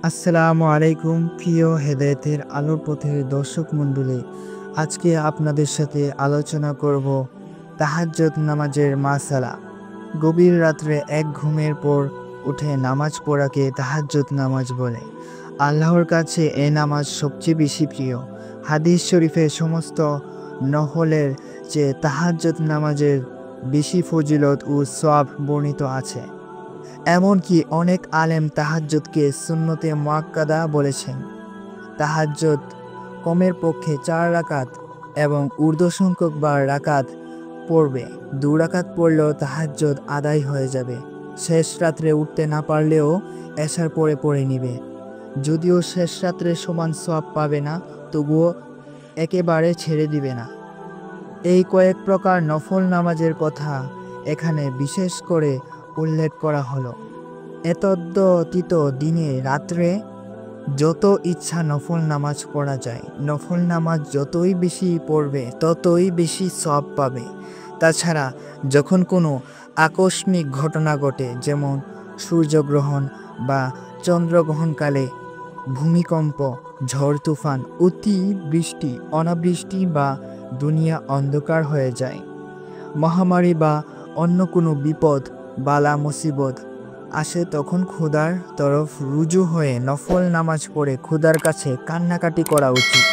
আসসালামু আলাইকুম প্রিয় হেদায়েতের আলোর পথের দর্শক মণ্ডলী, আজকে আপনাদের সাথে আলোচনা করব তাহাজ্জুদ নামাজের মাসালা। গভীর রাত্রে এক ঘুমের পর উঠে নামাজ পড়াকে তাহাজ্জুদ নামাজ বলে। আল্লাহর কাছে এ নামাজ সবচেয়ে বেশি প্রিয়। হাদিস শরীফে সমস্ত নফলের চেয়ে তাহাজ্জুদ নামাজের বেশি ফজিলত ও সওয়াব বর্ণিত আছে। এমনকি অনেক আলেম তাহাজ্জুদকে সুন্নতে মুআক্কাদা বলেছেন। তাহাজ্জুদ কমের পক্ষে 4 রাকাত এবং ঊর্ধ্ব সংখ্যক বার রাকাত পড়বে। 2 রাকাত পড়লেও তাহাজ্জুদ আদায় হয়ে যাবে। শেষ রাত্রে উঠতে না পারলেও এশার পরে পড়ে নিবে। যদিও শেষ রাত্রে সমান সওয়াব পাবে না, তবুও একেবারে ছেড়ে দিবে না। এই কয়েক প্রকার নফল নামাজের কথা এখানে বিশেষ করে উল্লেখ করা হলো। এতদ্ব্যতীত দিনে রাত্রে যত ইচ্ছা নফল নামাজ পড়া যায়। নফল নামাজ যতই বেশি পড়বে ততই বেশি সওয়াব পাবে। তাছাড়া যখন কোনো আকস্মিক ঘটনা ঘটে, যেমন সূর্যগ্রহণ বা চন্দ্রগ্রহণকালে, ভূমিকম্প, ঝড় তুফান, অতিবৃষ্টি, অনাবৃষ্টি বা দুনিয়া অন্ধকার হয়ে যায়, মহামারী বা অন্য কোনো বিপদ বালা মুসিবত আসে, তখন খোদার তরফ রুজু হয়ে নফল নামাজ পড়ে খোদার কাছে কান্নাকাটি করা উচিত।